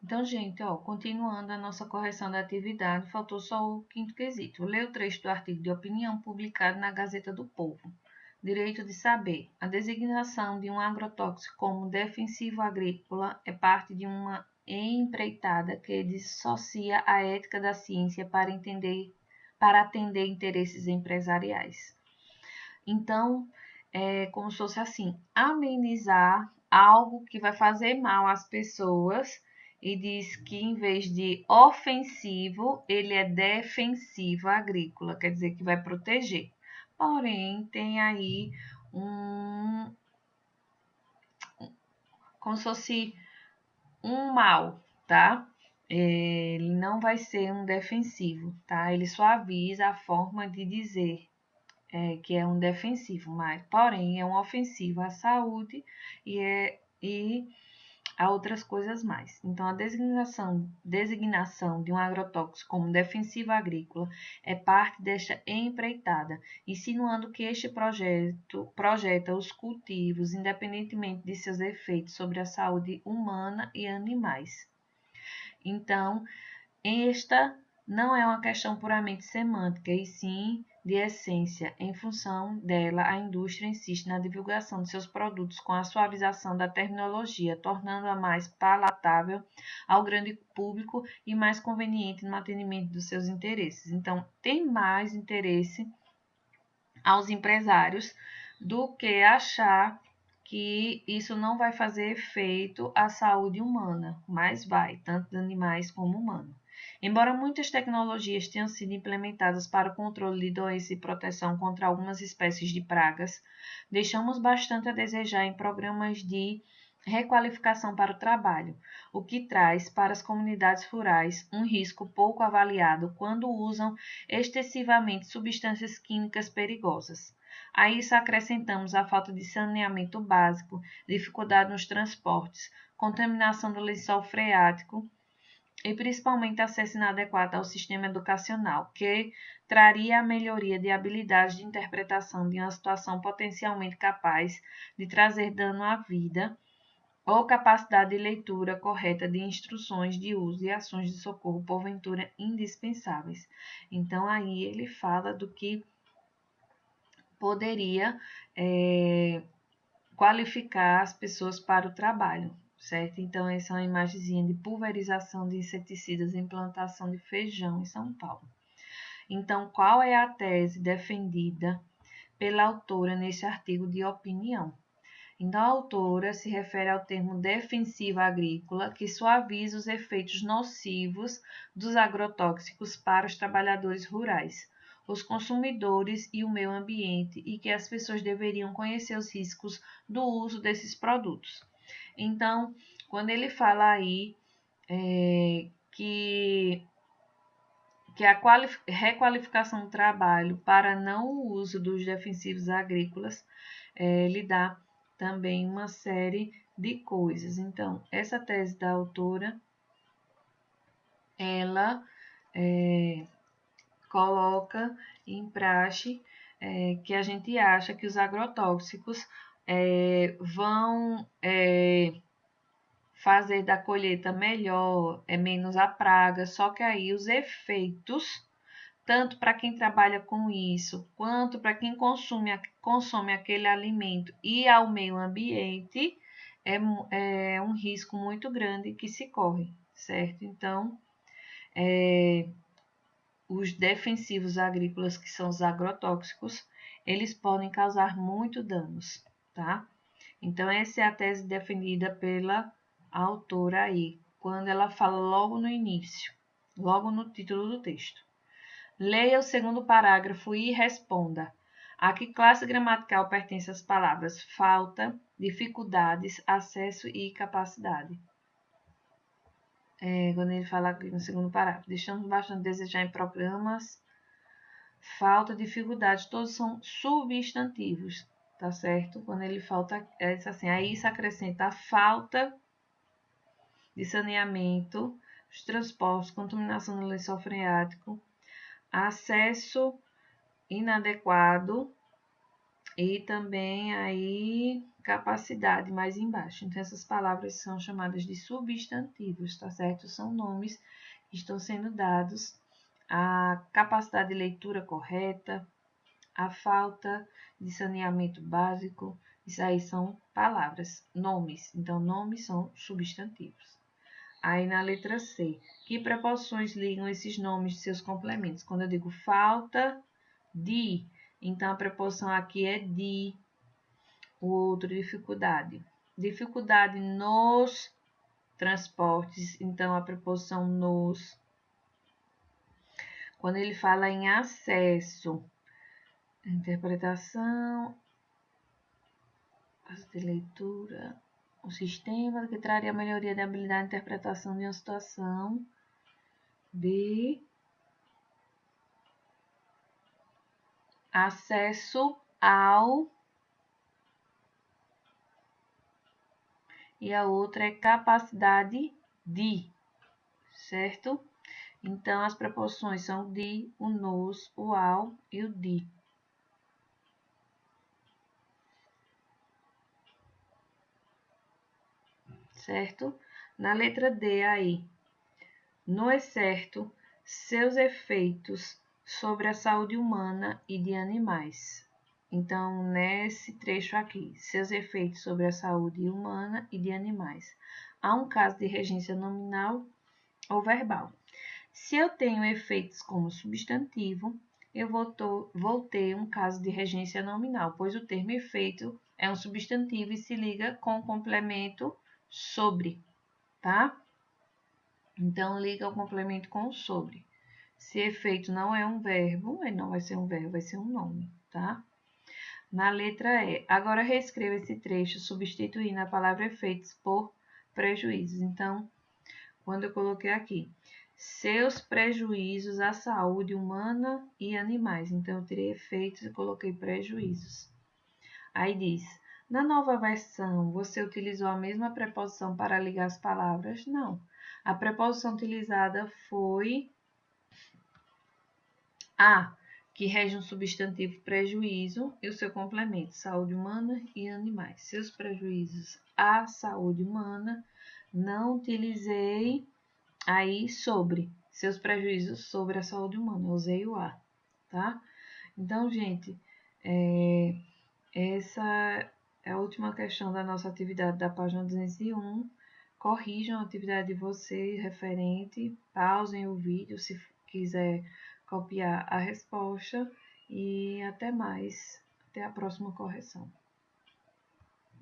Então, gente, ó, continuando a nossa correção da atividade, faltou só o quinto quesito. Lê o trecho do artigo de opinião publicado na Gazeta do Povo. Direito de saber. A designação de um agrotóxico como defensivo agrícola é parte de uma empreitada que dissocia a ética da ciência para atender interesses empresariais. Então, é como se fosse assim, amenizar algo que vai fazer mal às pessoas e diz que em vez de ofensivo, ele é defensivo agrícola, quer dizer que vai proteger. Porém, tem aí um, como se fosse um mal, tá? Ele não vai ser um defensivo, tá? Ele só avisa a forma de dizer que é um defensivo, mas porém é um ofensivo à saúde e a outras coisas mais. Então, a designação de um agrotóxico como defensivo agrícola é parte desta empreitada, insinuando que este projeto projeta os cultivos, independentemente de seus efeitos sobre a saúde humana e animais. Então, esta não é uma questão puramente semântica, e sim de essência. Em função dela, a indústria insiste na divulgação de seus produtos com a suavização da terminologia, tornando-a mais palatável ao grande público e mais conveniente no atendimento dos seus interesses. Então, tem mais interesse aos empresários do que achar que isso não vai fazer efeito à saúde humana, mas vai, tanto de animais como humanos. Embora muitas tecnologias tenham sido implementadas para o controle de doenças e proteção contra algumas espécies de pragas, deixamos bastante a desejar em programas de requalificação para o trabalho, o que traz para as comunidades rurais um risco pouco avaliado quando usam excessivamente substâncias químicas perigosas. A isso acrescentamos a falta de saneamento básico, dificuldade nos transportes, contaminação do lençol freático e principalmente acesso inadequado ao sistema educacional, que traria a melhoria de habilidades de interpretação de uma situação potencialmente capaz de trazer dano à vida ou capacidade de leitura correta de instruções de uso e ações de socorro porventura indispensáveis. Então aí ele fala do que poderia qualificar as pessoas para o trabalho, certo? Então essa é uma imagenzinha de pulverização de inseticidas em plantação de feijão em São Paulo. Então, qual é a tese defendida pela autora nesse artigo de opinião? Então, a autora se refere ao termo defensiva agrícola, que suaviza os efeitos nocivos dos agrotóxicos para os trabalhadores rurais, os consumidores e o meio ambiente, e que as pessoas deveriam conhecer os riscos do uso desses produtos. Então, quando ele fala aí que a requalificação do trabalho para não uso dos defensivos agrícolas lhe dá também uma série de coisas. Então, essa tese da autora, ela coloca em praxe que a gente acha que os agrotóxicos vão fazer da colheita melhor, menos a praga, só que aí os efeitos, tanto para quem trabalha com isso, quanto para quem consome aquele alimento e ao meio ambiente, é um risco muito grande que se corre, certo? Então, os defensivos agrícolas, que são os agrotóxicos, eles podem causar muito danos, tá? Então, essa é a tese defendida pela autora aí, quando ela fala logo no início, logo no título do texto. Leia o segundo parágrafo e responda. A que classe gramatical pertence as palavras falta, dificuldades, acesso e capacidade? Quando ele fala aqui no segundo parágrafo, deixamos bastante a desejar em programas, falta, dificuldades, todos são substantivos, tá certo? Quando ele falta, assim, aí isso acrescenta a falta de saneamento, os transportes, contaminação do lençol freático, acesso inadequado e também aí capacidade mais embaixo. Então, essas palavras são chamadas de substantivos, tá certo? São nomes que estão sendo dados à capacidade de leitura correta, a falta de saneamento básico. Isso aí são palavras, nomes. Então, nomes são substantivos. Aí na letra C, que preposições ligam esses nomes de seus complementos? Quando eu digo falta de, então a preposição aqui é de. O outro, dificuldade. Dificuldade nos transportes, então a preposição nos. Quando ele fala em acesso, interpretação, de leitura, o sistema que traria a melhoria da habilidade de interpretação de uma situação de acesso ao, e a outra é capacidade de, certo? Então, as preposições são de, o nos, o ao e o de. Certo? Na letra D aí, no excerto, seus efeitos sobre a saúde humana e de animais. Então, nesse trecho aqui, seus efeitos sobre a saúde humana e de animais. Há um caso de regência nominal ou verbal. Se eu tenho efeitos como substantivo, eu vou ter um caso de regência nominal, pois o termo efeito é um substantivo e se liga com o complemento sobre, tá? Então, liga o complemento com o sobre. Se efeito não é um verbo, ele não vai ser um verbo, vai ser um nome, tá? Na letra E. Agora, reescreva esse trecho substituindo a palavra efeitos por prejuízos. Então, quando eu coloquei aqui, seus prejuízos à saúde humana e animais. Então, eu tirei efeitos e coloquei prejuízos. Aí diz, na nova versão, você utilizou a mesma preposição para ligar as palavras? Não. A preposição utilizada foi a, que rege um substantivo prejuízo e o seu complemento, saúde humana e animais. Seus prejuízos à saúde humana, não utilizei aí sobre, seus prejuízos sobre a saúde humana, eu usei o a, tá? Então, gente, essa é a última questão da nossa atividade da página 201. Corrijam a atividade de vocês referente, pausem o vídeo se quiser copiar a resposta e até mais. Até a próxima correção.